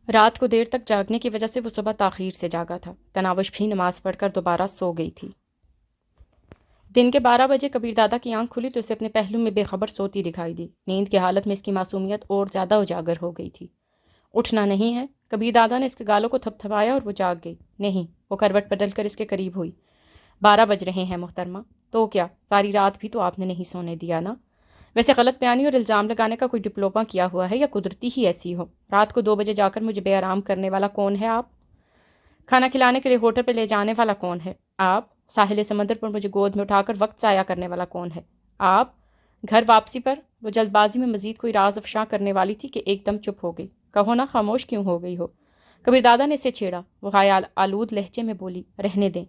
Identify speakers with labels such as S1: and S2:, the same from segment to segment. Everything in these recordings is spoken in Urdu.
S1: رات کو دیر تک جاگنے کی وجہ سے وہ صبح تاخیر سے جاگا تھا۔ تناوش بھی نماز پڑھ کر دوبارہ سو گئی تھی۔ دن کے 12 بجے کبیر دادا کی آنکھ کھلی تو اسے اپنے پہلو میں بے خبر سوتی دکھائی دی۔ نیند کی حالت میں اس کی معصومیت اور زیادہ اجاگر ہو گئی تھی۔ اٹھنا نہیں ہے؟ کبیر دادا نے اس کے گالوں کو تھپ تھپایا اور وہ جاگ گئی۔ نہیں، وہ کروٹ بدل کر اس کے قریب ہوئی۔ 12 بج رہے ہیں محترمہ۔ تو کیا ساری رات بھی تو آپ نے نہیں سونے دیا نا؟ ویسے غلط بیانی اور الزام لگانے کا کوئی ڈپلوما کیا ہوا ہے یا قدرتی ہی ایسی ہو؟ رات کو 2 بجے جا کر مجھے بے آرام کرنے والا کون ہے آپ؟ کھانا کھلانے کے لیے ہوٹل پہ لے جانے والا کون ہے آپ؟ ساحل سمندر پر مجھے گود میں اٹھا کر وقت ضائع کرنے والا کون ہے آپ؟ گھر واپسی پر وہ جلد بازی میں مزید کوئی راز افشاں کرنے والی تھی کہ ایک دم چپ ہو گئی۔ کہو نا خاموش کیوں ہو گئی ہو؟ کبیر دادا نے اسے چھیڑا۔ وہ خیال آلود لہجے میں بولی، رہنے دیں۔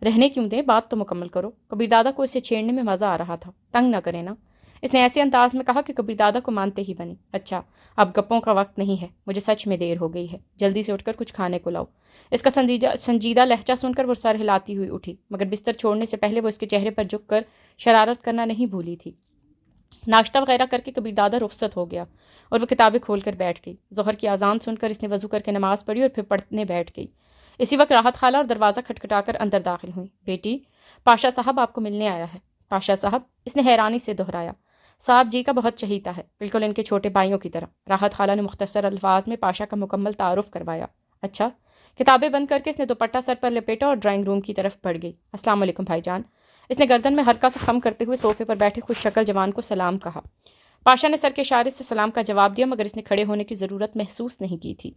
S1: رہنے کیوں دیں؟ بات تو مکمل کرو۔ کبیر دادا کو اسے چھیڑنے میں مزہ آ رہا تھا۔ تنگ نہ کرے نا۔ اس نے ایسے انداز میں کہا کہ کبیر دادا کو مانتے ہی بنی۔ اچھا، اب گپوں کا وقت نہیں ہے، مجھے سچ میں دیر ہو گئی ہے، جلدی سے اٹھ کر کچھ کھانے کو لاؤ۔ اس کا سنجیدہ لہجہ سن کر وہ سر ہلاتی ہوئی اٹھی، مگر بستر چھوڑنے سے پہلے وہ اس کے چہرے پر جھک کر شرارت کرنا نہیں بھولی تھی۔ ناشتہ وغیرہ کر کے کبیر دادا رخصت ہو گیا اور وہ کتابیں کھول کر بیٹھ گئی۔ ظہر کی اذان سن کر اس نے وضو کر کے نماز پڑھی اور پھر پڑھنے بیٹھ گئی۔ اسی وقت راحت خالہ اور دروازہ کھٹکھٹا کر اندر داخل ہوئی۔ بیٹی، پاشا صاحب آپ کو ملنے آیا ہے۔ پاشا صاحب؟ اس نے حیرانی سے دہرایا۔ صاحب جی کا بہت چہیتا ہے، بالکل ان کے چھوٹے بھائیوں کی طرح۔ راحت خالہ نے مختصر الفاظ میں پاشا کا مکمل تعارف کروایا۔ اچھا۔ کتابیں بند کر کے اس نے دوپٹہ سر پر لپیٹا اور ڈرائنگ روم کی طرف بڑھ گئی۔ السلام علیکم بھائی جان۔ اس نے گردن میں ہلکا سا خم کرتے ہوئے صوفے پر بیٹھے خوش شکل جوان کو سلام کہا۔ پاشا نے سر کے اشارے سے سلام کا جواب دیا، مگر اس نے کھڑے ہونے کی ضرورت محسوس نہیں کی تھی۔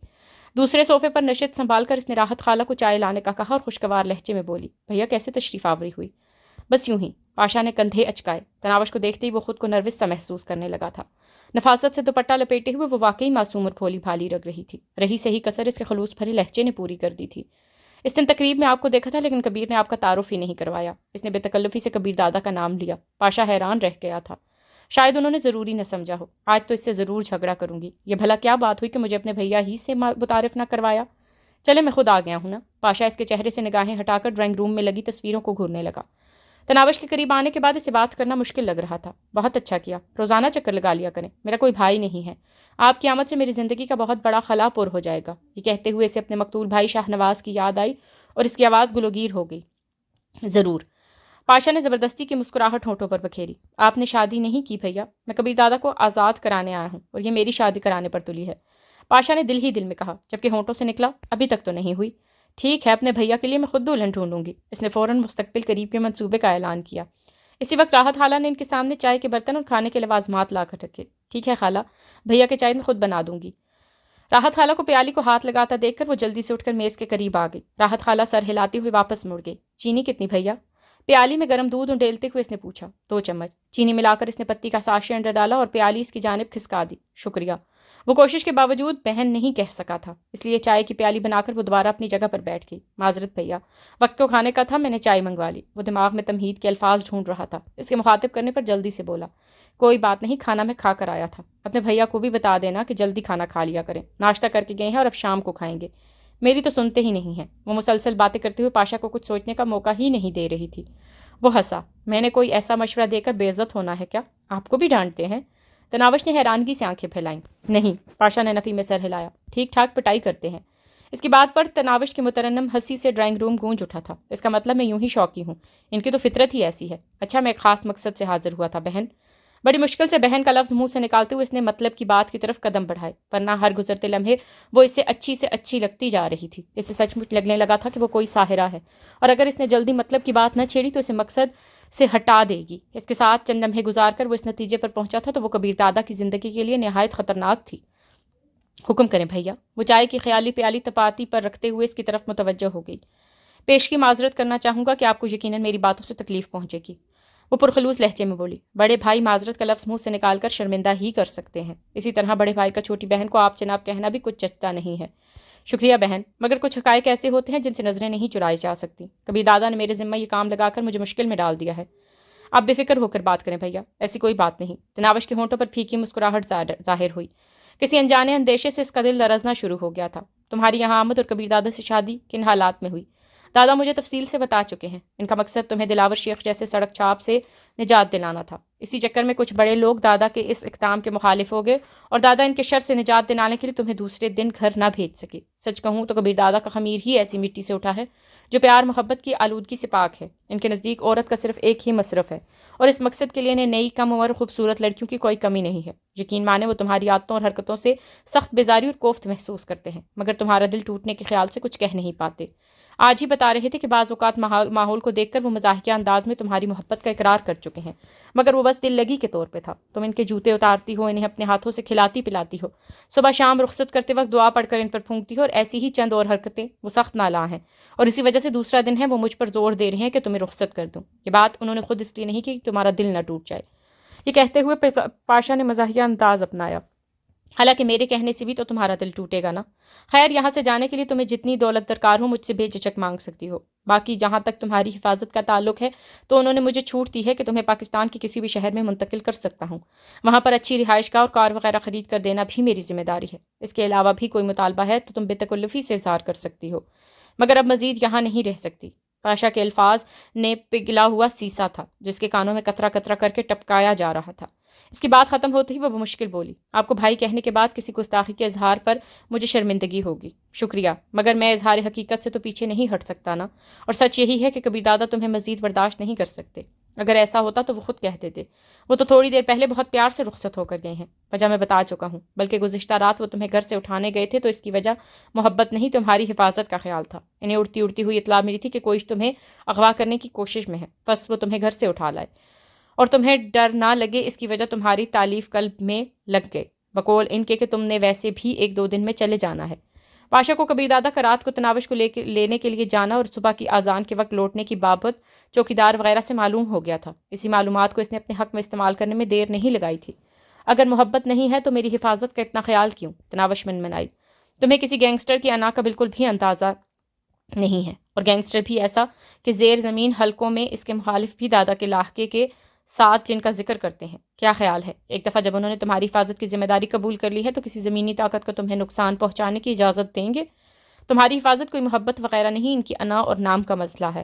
S1: دوسرے صوفے پر نشست سنبھال کر اس نے راحت خالہ کو چائے لانے کا کہا اور خوشگوار لہجے میں بولی، بھیا کیسے تشریف آوری ہوئی؟ بس یوں ہی۔ پاشا نے کندھے اچکائے۔ تناوش کو دیکھتے ہی وہ خود کو نروس سا محسوس کرنے لگا تھا۔ نفاست سے دوپٹہ لپیٹے ہوئے وہ واقعی معصوم اور بھولی بھالی لگ رہی تھی۔ رہی صحیح کسر اس کے خلوص بھرے لہجے نے پوری کر دی تھی۔ اس دن تقریب میں آپ کو دیکھا تھا لیکن کبیر نے آپ کا تعارف ہی نہیں کروایا۔ اس نے بے تکلفی سے کبیر دادا کا نام لیا۔ پاشا حیران رہ گیا تھا۔ شاید انہوں نے ضروری نہ سمجھا ہو۔ آج تو اس سے ضرور جھگڑا کروں گی۔ یہ بھلا کیا بات ہوئی کہ مجھے اپنے بھیا ہی سے متعارف نہ کروایا؟ چلے میں خود آ گیا ہوں نا۔ پاشا اس کے چہرے سے نگاہیں ہٹا کر ڈرائنگ روم میں لگی تصویروں کو گھورنے لگا۔ تناوش کے قریب آنے کے بعد اسے بات کرنا مشکل لگ رہا تھا۔ بہت اچھا کیا، روزانہ چکر لگا لیا کریں، میرا کوئی بھائی نہیں ہے۔ آپ کی آمد سے میری زندگی کا بہت بڑا خلا پر ہو جائے گا۔ یہ کہتے ہوئے اسے اپنے مقتول بھائی شاہ نواز کی یاد آئی اور اس کی آواز گلوگیر ہو گئی۔ ضرور۔ پاشا نے زبردستی کی مسکراہٹ ہونٹوں پر بکھیری۔ آپ نے شادی نہیں کی بھیا، میں کبیر دادا کو آزاد کرانے آیا ہوں اور یہ میری شادی کرانے پر تلی ہے۔ پاشا نے دل ہی دل میں کہا، جبکہ ہونٹوں سے نکلا، ابھی تک تو نہیں ہوئی۔ ٹھیک ہے، اپنے بھیا کے لیے میں خود دلہن ڈھونڈوں گی۔ اس نے فوراً مستقبل قریب کے منصوبے کا اعلان کیا۔ اسی وقت راحت خالہ نے ان کے سامنے چائے کے برتن اور کھانے کے لوازمات لا کر رکھے۔ ٹھیک ہے خالہ، بھیا کے چائے میں خود بنا دوں گی۔ راحت خالہ کو پیالی کو ہاتھ لگاتا دیکھ کر وہ جلدی سے اٹھ کر میز کے قریب آ گئی۔ راحت خالہ سر ہلاتی ہوئے واپس مڑ گئی۔ چینی کتنی بھیا؟ پیالی میں گرم دودھ انڈیلتے ہوئے اس نے پوچھا۔ 2 چمچ۔ چینی ملا کر اس نے پتی کا ساشے اندر ڈالا اور پیالی اس کی جانب کھسکا دی۔ شکریہ۔ وہ کوشش کے باوجود بہن نہیں کہہ سکا تھا، اس لیے چائے کی پیالی بنا کر وہ دوبارہ اپنی جگہ پر بیٹھ گئی۔ معذرت بھیا، وقت کو کھانے کا تھا، میں نے چائے منگوا لی۔ وہ دماغ میں تمہید کے الفاظ ڈھونڈ رہا تھا۔ اس کے مخاطب کرنے پر جلدی سے بولا، کوئی بات نہیں، کھانا میں کھا کر آیا تھا۔ اپنے بھیا کو بھی بتا دینا کہ جلدی کھانا کھا لیا کریں، ناشتہ کر کے گئے ہیں اور اب شام کو کھائیں گے۔ میری تو سنتے ہی نہیں ہیں۔ وہ مسلسل باتیں کرتے ہوئے پاشا کو کچھ سوچنے کا موقع ہی نہیں دے رہی تھی۔ وہ ہنسا۔ میں نے کوئی ایسا مشورہ دے کر بے عزت ہونا ہے کیا؟ آپ کو بھی ڈانٹتے ہیں؟ تناوش نے حیرانگی سے آنکھیں پھیلائیں۔ نہیں، پاشا نے نفی میں سر ہلایا۔ ٹھیک ٹھاک پٹائی کرتے ہیں۔ اس کی بات پر تناوش کی مترنم ہنسی سے ڈرائنگ روم گونج اٹھا تھا۔ اس کا مطلب میں یوں ہی شوقی ہوں، ان کی تو فطرت ہی ایسی ہے۔ اچھا، میں ایک خاص مقصد سے حاضر ہوا تھا بہن۔ بڑی مشکل سے بہن کا لفظ منہ سے نکالتے ہوئے اس نے مطلب کی بات کی طرف قدم بڑھائے، ورنہ ہر گزرتے لمحے وہ اس سے اچھی لگتی جا رہی تھی۔ اسے سچ مچ لگنے لگا تھا کہ وہ کوئی ساحرہ ہے، اور اگر اس نے جلدی مطلب کی بات نہ چھیڑی تو اسے مقصد سے ہٹا دے گی۔ اس کے ساتھ چند لمحے گزار کر وہ اس نتیجے پر پہنچا تھا تو وہ کبیر دادا کی زندگی کے لیے نہایت خطرناک تھی۔ حکم کریں بھیا۔ وہ چائے کی خیالی پیالی تپاتی پر رکھتے ہوئے اس کی طرف متوجہ ہو گئی۔ پیشگی معذرت کرنا چاہوں گا کہ آپ کو یقیناً میری باتوں سے تکلیف پہنچے گی۔ وہ پرخلوص لہجے میں بولی، بڑے بھائی معذرت کا لفظ منہ سے نکال کر شرمندہ ہی کر سکتے ہیں، اسی طرح بڑے بھائی کا چھوٹی بہن کو آپ جناب کہنا بھی کچھ جچتا نہیں ہے۔ شکریہ بہن، مگر کچھ حقائق ایسے ہوتے ہیں جن سے نظریں نہیں چرائی جا سکتی۔ کبھی دادا نے میرے ذمہ یہ کام لگا کر مجھے مشکل میں ڈال دیا ہے۔ آپ بے فکر ہو کر بات کریں بھیا، ایسی کوئی بات نہیں۔ تناوش کے ہونٹوں پر پھیکی مسکراہٹ ظاہر ہوئی۔ کسی انجانے اندیشے سے اس کا دل لرزنا شروع ہو گیا تھا۔ تمہاری یہاں آمد اور کبیر دادا سے شادی کن حالات میں ہوئی؟ دادا مجھے تفصیل سے بتا چکے ہیں، ان کا مقصد تمہیں دلاور شیخ جیسے سڑک چھاپ سے نجات دلانا تھا۔ اسی چکر میں کچھ بڑے لوگ دادا کے اس اقدام کے مخالف ہو گئے اور دادا ان کے شر سے نجات دلانے کے لیے تمہیں دوسرے دن گھر نہ بھیج سکے۔ سچ کہوں تو کبیر دادا کا خمیر ہی ایسی مٹی سے اٹھا ہے جو پیار محبت کی آلودگی سے پاک ہے۔ ان کے نزدیک عورت کا صرف ایک ہی مصرف ہے اور اس مقصد کے لیے انہیں نئی کم عمر خوبصورت لڑکیوں کی کوئی کمی نہیں ہے۔ یقین مانے وہ تمہاری عادتوں اور حرکتوں سے سخت بیزاری اور کوفت محسوس کرتے ہیں، مگر تمہارا دل ٹوٹنے کے خیال سے کچھ کہہ نہیں پاتے۔ آج ہی بتا رہے تھے کہ بعض اوقات ماحول کو دیکھ کر وہ مزاحیہ انداز میں تمہاری محبت کا اقرار کر چکے ہیں، مگر وہ بس دل لگی کے طور پہ تھا۔ تم ان کے جوتے اتارتی ہو، انہیں اپنے ہاتھوں سے کھلاتی پلاتی ہو، صبح شام رخصت کرتے وقت دعا پڑھ کر ان پر پھونکتی ہو، اور ایسی ہی چند اور حرکتیں وہ سخت نالاں ہیں، اور اسی وجہ سے دوسرا دن ہے وہ مجھ پر زور دے رہے ہیں کہ تمہیں رخصت کر دوں۔ یہ بات انہوں نے خود اس لیے نہیں کی کہ تمہارا دل نہ ٹوٹ جائے۔ یہ کہتے ہوئے پاشا نے مزاحیہ انداز اپنایا، حالانکہ میرے کہنے سے بھی تو تمہارا دل ٹوٹے گا نا۔ خیر، یہاں سے جانے کے لیے تمہیں جتنی دولت درکار ہو مجھ سے بے جھجک مانگ سکتی ہو۔ باقی جہاں تک تمہاری حفاظت کا تعلق ہے تو انہوں نے مجھے چھوٹ دی ہے کہ تمہیں پاکستان کے کسی بھی شہر میں منتقل کر سکتا ہوں۔ وہاں پر اچھی رہائش گاہ اور کار وغیرہ خرید کر دینا بھی میری ذمہ داری ہے۔ اس کے علاوہ بھی کوئی مطالبہ ہے تو تم بے تکلفی سے اظہار کر سکتی ہو، مگر اب مزید یہاں نہیں رہ سکتی۔ پاشا کے الفاظ نے پگھلا ہوا سیسا تھا جس کے کانوں میں قطرہ قطرہ کر کے ٹپکایا جا رہا تھا۔ اس کی بات ختم ہوتے ہی وہ بمشکل بولی، آپ کو بھائی کہنے کے بعد کسی گستاخی کے اظہار پر مجھے شرمندگی ہوگی۔ شکریہ، مگر میں اظہار حقیقت سے تو پیچھے نہیں ہٹ سکتا نا، اور سچ یہی ہے کہ کبیر دادا تمہیں مزید برداشت نہیں کر سکتے۔ اگر ایسا ہوتا تو وہ خود کہہ دیتے، وہ تو تھوڑی دیر پہلے بہت پیار سے رخصت ہو کر گئے ہیں۔ وجہ میں بتا چکا ہوں، بلکہ گزشتہ رات وہ تمہیں گھر سے اٹھانے گئے تھے تو اس کی وجہ محبت نہیں تمہاری حفاظت کا خیال تھا۔ انہیں اڑتی اڑتی ہوئی اطلاع ملی تھی کہ کوئی تمہیں اغوا کرنے کی کوشش میں ہے، بس وہ تمہیں گھر سے اٹھا لائے اور تمہیں ڈر نہ لگے اس کی وجہ تمہاری تالیف قلب میں لگ گئے، بقول ان کے کہ تم نے ویسے بھی 1-2 دن میں چلے جانا ہے۔ پاشا کو کبیر دادا کا رات کو تناوش کو لینے کے لیے جانا اور صبح کی اذان کے وقت لوٹنے کی بابت چوکیدار وغیرہ سے معلوم ہو گیا تھا۔ اسی معلومات کو اس نے اپنے حق میں استعمال کرنے میں دیر نہیں لگائی تھی۔ اگر محبت نہیں ہے تو میری حفاظت کا اتنا خیال کیوں؟ تناوش منمنائی، تمہیں کسی گینگسٹر کی انا کا بالکل بھی اندازہ نہیں ہے، اور گینگسٹر بھی ایسا کہ زیر زمین حلقوں میں اس کے مخالف بھی دادا کے لاحقے کے ساتھ جن کا ذکر کرتے ہیں۔ کیا خیال ہے، ایک دفعہ جب انہوں نے تمہاری حفاظت کی ذمہ داری قبول کر لی ہے تو کسی زمینی طاقت کو تمہیں نقصان پہنچانے کی اجازت دیں گے؟ تمہاری حفاظت کوئی محبت وغیرہ نہیں، ان کی انا اور نام کا مسئلہ ہے۔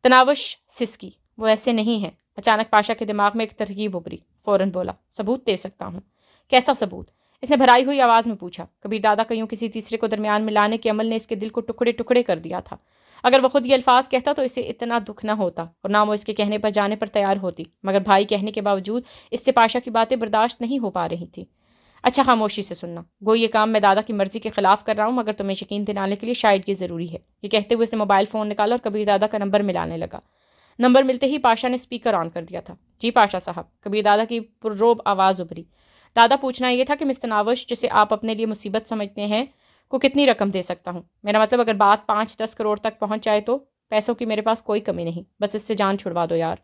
S1: تناوش سسکی، وہ ایسے نہیں ہیں۔ اچانک پاشا کے دماغ میں ایک ترغیب ابھری، فوراً بولا، ثبوت دے سکتا ہوں۔ کیسا ثبوت؟ اس نے بھرائی ہوئی آواز میں پوچھا۔ کبیر دادا کا یوں کسی تیسرے کو درمیان میں لانے کے عمل نے اس کے دل کو ٹکڑے ٹکڑے کر دیا تھا۔ اگر وہ خود یہ الفاظ کہتا تو اسے اتنا دکھ نہ ہوتا اور نہ وہ اس کے کہنے پر جانے پر تیار ہوتی، مگر بھائی کہنے کے باوجود اس سے پاشا کی باتیں برداشت نہیں ہو پا رہی تھی۔ اچھا، خاموشی سے سننا، گو یہ کام میں دادا کی مرضی کے خلاف کر رہا ہوں، مگر تمہیں یقین دلانے کے لیے شاید یہ ضروری ہے۔ یہ کہتے ہوئے اس نے موبائل فون نکالا اور کبیر دادا کا نمبر ملانے لگا۔ نمبر ملتے ہی پاشا نے اسپیکر آن کر دیا تھا۔ جی پاشا صاحب، کبیر دادا کی پرروب آواز ابھری۔ دادا، پوچھنا یہ تھا کہ مس تناوش، جسے آپ اپنے لیے مصیبت سمجھتے ہیں، کو کتنی رقم دے سکتا ہوں؟ میرا مطلب اگر بات 5-10 کروڑ تک پہنچ جائے تو؟ پیسوں کی میرے پاس کوئی کمی نہیں، بس اس سے جان چھڑوا دو یار،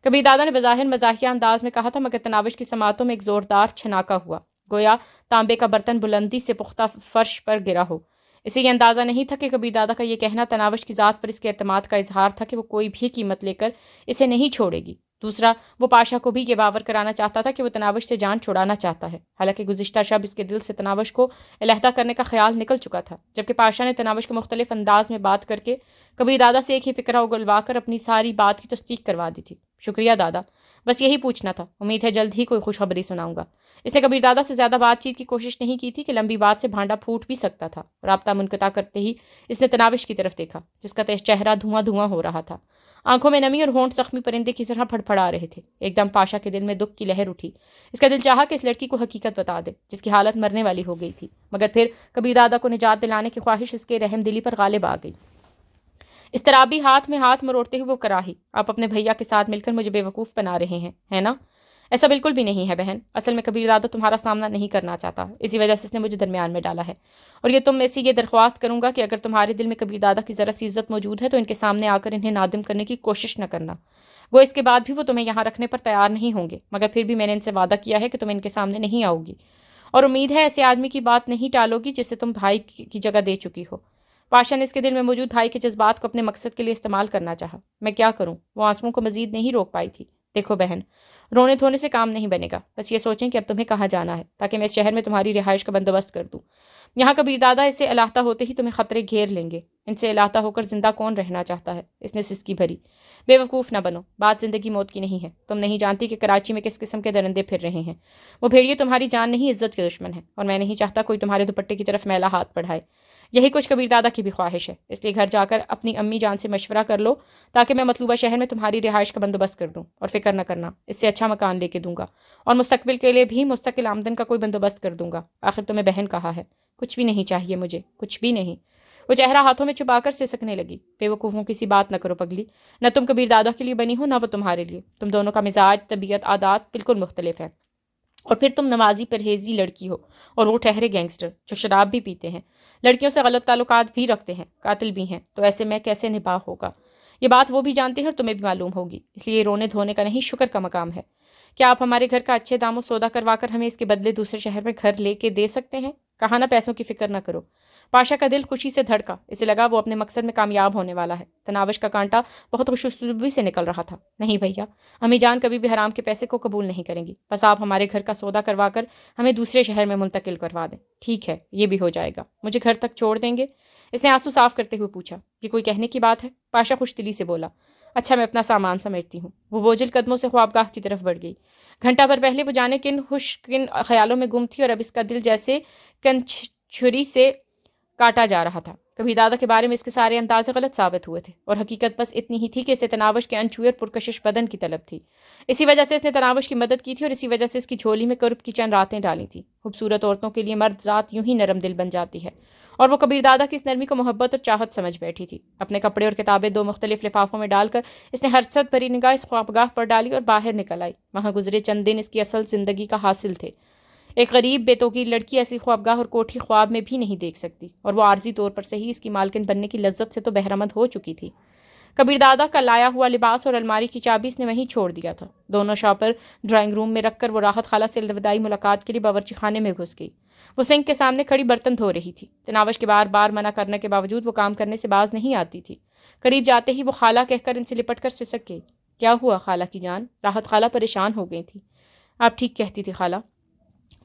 S1: کبیر دادا نے بظاہر مزاحیہ انداز میں کہا تھا، مگر تناوش کی سماعتوں میں ایک زوردار چھناکا ہوا، گویا تانبے کا برتن بلندی سے پختہ فرش پر گرا ہو۔ اسے یہ اندازہ نہیں تھا کہ کبیر دادا کا یہ کہنا تناوش کی ذات پر اس کے اعتماد کا اظہار تھا کہ وہ کوئی بھی قیمت لے کر اسے نہیں چھوڑے گی۔ دوسرا، وہ پاشا کو بھی یہ باور کرانا چاہتا تھا کہ وہ تناوش سے جان چھڑانا چاہتا ہے، حالانکہ گزشتہ شب اس کے دل سے تناوش کو علیحدہ کرنے کا خیال نکل چکا تھا، جبکہ پاشا نے تناوش کو مختلف انداز میں بات کر کے کبیر دادا سے ایک ہی فکرہ اگلوا کر اپنی ساری بات کی تصدیق کروا دی تھی۔ شکریہ دادا، بس یہی پوچھنا تھا، امید ہے جلد ہی کوئی خوشخبری سناؤں گا۔ اس نے کبیر دادا سے زیادہ بات چیت کی کوشش نہیں کی تھی کہ لمبی بات سے بھانڈا پھوٹ بھی سکتا تھا۔ رابطہ منقطع کرتے ہی اس نے تناوش کی طرف دیکھا، جس کا چہرہ دھواں دھواں ہو رہا تھا، آنکھوں میں نمی اور ہونٹ زخمی پرندے کی طرح پھڑپھڑا رہے تھے۔ ایک دم پاشا کے دل میں دکھ کی لہر اٹھی۔ اس کا دل چاہا کہ اس لڑکی کو حقیقت بتا دے جس کی حالت مرنے والی ہو گئی تھی، مگر پھر کبیر دادا کو نجات دلانے کی خواہش اس کے رحم دلی پر غالب آ گئی۔ اضطرابی ہاتھ میں ہاتھ مروڑتے ہوئے وہ کراہی، آپ اپنے بھیا کے ساتھ مل کر مجھے بے وقوف بنا رہے ہیں، ہے نا؟ ایسا بالکل بھی نہیں ہے بہن، اصل میں کبیر دادا تمہارا سامنا نہیں کرنا چاہتا، اسی وجہ سے اس نے مجھے درمیان میں ڈالا ہے، اور یہ تم میں سے یہ درخواست کروں گا کہ اگر تمہارے دل میں کبیر دادا کی ذرا سی عزت موجود ہے تو ان کے سامنے آ کر انہیں نادم کرنے کی کوشش نہ کرنا۔ وہ اس کے بعد بھی وہ تمہیں یہاں رکھنے پر تیار نہیں ہوں گے، مگر پھر بھی میں نے ان سے وعدہ کیا ہے کہ تم ان کے سامنے نہیں آؤ گی، اور امید ہے ایسے آدمی کی بات نہیں ٹالو گی جسے تم بھائی کی جگہ دے چکی ہو۔ پاشا نے اس کے دل میں موجود بھائی کے جذبات کو اپنے مقصد کے لیے استعمال کرنا چاہا۔ میں کیا کروں؟ وہ آنسوؤں کو مزید نہیں روک پائی تھی۔ دیکھو بہن، رونے دھونے سے کام نہیں بنے گا، بس یہ سوچیں کہ اب تمہیں کہاں جانا ہے تاکہ میں اس شہر میں تمہاری رہائش کا بندوبست کر دوں۔ یہاں کبیر دادا اسے الاحدہ ہوتے ہی تمہیں خطرے گھیر لیں گے، ان سے الاحدہ ہو کر زندہ کون رہنا چاہتا ہے؟ اس نے سسکی بھری۔ بے وقوف نہ بنو، بات زندگی موت کی نہیں ہے۔ تم نہیں جانتی کہ کراچی میں کس قسم کے درندے پھر رہے ہیں۔ وہ بھیڑیے تمہاری جان نہیں، عزت کے دشمن ہے، اور میں نہیں چاہتا کوئی تمہارے دوپٹے کی طرف میلا ہاتھ بڑھائے۔ یہی کچھ کبیر دادا کی بھی خواہش ہے، اس لیے گھر جا کر اپنی امی جان سے مشورہ کر لو تاکہ میں مطلوبہ شہر میں تمہاری رہائش کا بندوبست کر دوں، اور فکر نہ کرنا، اس سے اچھا مکان لے کے دوں گا، اور مستقبل کے لیے بھی مستقل آمدن کا کوئی بندوبست کر دوں گا۔ آخر تمہیں بہن کہا ہے۔ کچھ بھی نہیں چاہیے مجھے، کچھ بھی نہیں۔ وہ چہرہ ہاتھوں میں چھپا کر سسکنے لگی۔ بے وقوفوں کی سی بات نہ کرو پگلی، نہ تم کبیر دادا کے لیے بنی ہو، نہ وہ تمہارے لیے۔ تم دونوں کا مزاج، طبیعت، عادات بالکل مختلف ہے، اور پھر تم نمازی پرہیزی لڑکی ہو، اور وہ ٹھہرے گینگسٹر جو شراب بھی پیتے ہیں، لڑکیوں سے غلط تعلقات بھی رکھتے ہیں، قاتل بھی ہیں۔ تو ایسے میں کیسے نباہ ہوگا؟ یہ بات وہ بھی جانتے ہیں اور تمہیں بھی معلوم ہوگی، اس لیے رونے دھونے کا نہیں، شکر کا مقام ہے۔ کیا آپ ہمارے گھر کا اچھے داموں سودا کروا کر ہمیں اس کے بدلے دوسرے شہر میں گھر لے کے دے سکتے ہیں؟ کہا نا پیسوں کی فکر نہ کرو۔ پاشا کا دل خوشی سے دھڑکا، اسے لگا وہ اپنے مقصد میں کامیاب ہونے والا ہے۔ تناوش کا کانٹا بہت خوش اسلوبی سے نکل رہا تھا۔ نہیں بھیا، امی جان کبھی بھی حرام کے پیسے کو قبول نہیں کریں گی، بس آپ ہمارے گھر کا سودا کروا کر ہمیں دوسرے شہر میں منتقل کروا دیں۔ ٹھیک ہے، یہ بھی ہو جائے گا۔ مجھے گھر تک چھوڑ دیں گے؟ اس نے آنسو صاف کرتے ہوئے پوچھا۔ یہ کوئی کہنے کی بات ہے؟ پاشا خوش دلی سے بولا۔ اچھا، میں اپنا سامان سمیٹتی ہوں۔ وہ بوجھل قدموں سے خوابگاہ کی طرف بڑھ گئی۔ گھنٹہ بھر پہلے وہ جانے کن کن خیالوں میں گم تھی، اور اب اس کا دل جیسے چھری سے کاٹا جا رہا تھا۔ کبھی دادا کے بارے میں اس کے سارے اندازے غلط ثابت ہوئے تھے، اور حقیقت بس اتنی ہی تھی کہ اسے تناوش کے انچوئے اور پرکشش بدن کی طلب تھی۔ اسی وجہ سے اس نے تناوش کی مدد کی تھی، اور اسی وجہ سے اس کی جھولی میں قرب کی چند راتیں ڈالی تھی۔ خوبصورت عورتوں کے لیے مرد ذات یوں ہی نرم دل بن جاتی ہے، اور وہ کبیر دادا کی اس نرمی کو محبت اور چاہت سمجھ بیٹھی تھی۔ اپنے کپڑے اور کتابیں دو مختلف لفافوں میں ڈال کر اس نے حسرت بھری نگاہ اس خوابگاہ پر ڈالی اور باہر نکل آئی۔ وہاں گزرے چند دن اس کی اصل زندگی کا حاصل تھے۔ ایک غریب بے توقیر لڑکی ایسی خوابگاہ اور کوٹھی خواب میں بھی نہیں دیکھ سکتی، اور وہ عارضی طور پر سے ہی اس کی مالکن بننے کی لذت سے تو بہرمند ہو چکی تھی۔ کبیر دادا کا لایا ہوا لباس اور الماری کی چابی اس نے وہیں چھوڑ دیا تھا۔ دونوں شاپر ڈرائنگ روم میں رکھ کر وہ راحت خالہ سے الوداعی ملاقات کے لیے باورچی خانے میں گھس گئی۔ وہ سنک کے سامنے کھڑی برتن دھو رہی تھی۔ تناوش کے بار بار منع کرنے کے باوجود وہ کام کرنے سے باز نہیں آتی تھی۔ قریب جاتے ہی وہ خالہ کہہ کر ان سے لپٹ کر سسک گئی۔ کیا ہوا خالہ کی جان؟ راحت خالہ پریشان ہو گئی تھی۔ آپ ٹھیک کہتی تھی خالہ،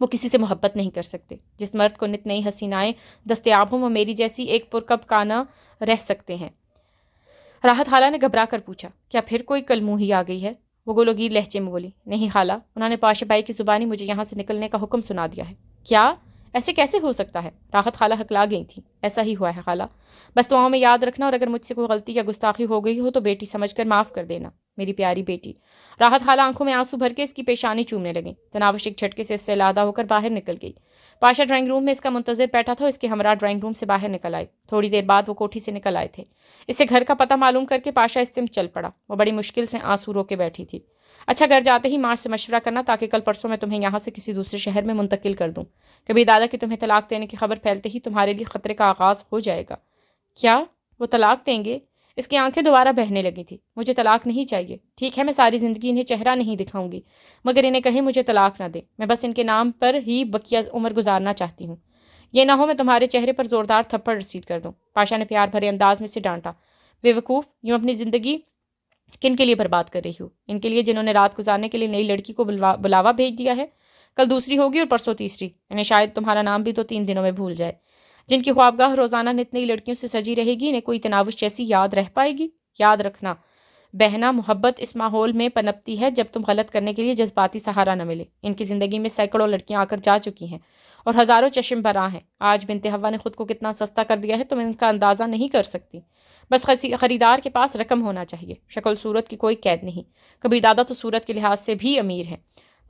S1: وہ کسی سے محبت نہیں کر سکتے۔ جس مرد کو نت نئی حسینائیں دستیاب ہوں وہ میری جیسی ایک پرکب کانا رہ سکتے ہیں۔ راحت خالہ نے گھبرا کر پوچھا، کیا پھر کوئی کلموہی آ گئی ہے؟ وہ گلوگیر لہجے میں بولی، نہیں خالہ، انہوں نے پاشا بھائی کی زبانی مجھے یہاں سے نکلنے کا حکم سنا دیا ہے۔ کیا؟ ایسے کیسے ہو سکتا ہے؟ راحت خالہ ہکلا گئی تھی۔ ایسا ہی ہوا ہے خالہ، بس دعاؤں میں یاد رکھنا، اور اگر مجھ سے کوئی غلطی یا گستاخی ہو گئی ہو تو بیٹی سمجھ کر معاف کر دینا، میری پیاری بیٹی۔ راحت خالہ آنکھوں میں آنسو بھر کے اس کی پیشانی چومنے لگیں۔ تناوش ایک جھٹکے سے اس سے علیحدہ ہو کر باہر نکل گئی۔ پاشا ڈرائنگ روم میں اس کا منتظر بیٹھا تھا، اس کے ہمراہ ڈرائنگ روم سے باہر نکل آئے۔ تھوڑی دیر بعد وہ کوٹھی سے نکل آئے تھے۔ اسے گھر کا پتہ معلوم کر کے پاشا اس سے چل پڑا۔ وہ بڑی مشکل سے آنسو رو کے بیٹھی تھی۔ اچھا، گھر جاتے ہی ماں سے مشورہ کرنا تاکہ کل پرسوں میں تمہیں یہاں سے کسی دوسرے شہر میں منتقل کر دوں۔ کبھی دادا کی تمہیں طلاق دینے کی خبر پھیلتے ہی تمہارے لیے خطرے کا آغاز ہو جائے گا۔ کیا؟ وہ طلاق دیں گے؟ اس کی آنکھیں دوبارہ بہنے لگی تھی۔ مجھے طلاق نہیں چاہیے، ٹھیک ہے میں ساری زندگی انہیں چہرہ نہیں دکھاؤں گی، مگر انہیں کہیں مجھے طلاق نہ دیں، میں بس ان کے نام پر ہی بقیہ عمر گزارنا چاہتی ہوں۔ یہ نہ ہو میں تمہارے چہرے پر زوردار تھپڑ رسید کر دوں۔ پاشا نے پیار بھرے انداز میں سے ڈانٹا۔ بے وقوف، یوں اپنی زندگی کن کے لیے برباد کر رہی ہو؟ ان کے لیے جنہوں نے رات گزارنے کے لیے نئی لڑکی کو بلاوا بھیج دیا ہے۔ کل دوسری ہوگی اور پرسوں تیسری، انہیں شاید تمہارا نام بھی تو 3 دنوں میں بھول جائے۔ جن کی خوابگاہ روزانہ نت نئی لڑکیوں سے سجی رہے گی، انہیں کوئی تناوش جیسی یاد رہ پائے گی؟ یاد رکھنا بہنا، محبت اس ماحول میں پنپتی ہے جب تم غلط کرنے کے لیے جذباتی سہارا نہ ملے۔ ان کی زندگی میں سینکڑوں لڑکیاں آ کر جا چکی ہیں اور ہزاروں چشم بھراں ہیں۔ آج بنت حوا نے خود کو کتنا سستا کر دیا ہے تم ان کا اندازہ نہیں کر سکتی۔ بس خریدار کے پاس رقم ہونا چاہیے، شکل صورت کی کوئی قید نہیں۔ کبھی دادا تو صورت کے لحاظ سے بھی امیر ہیں،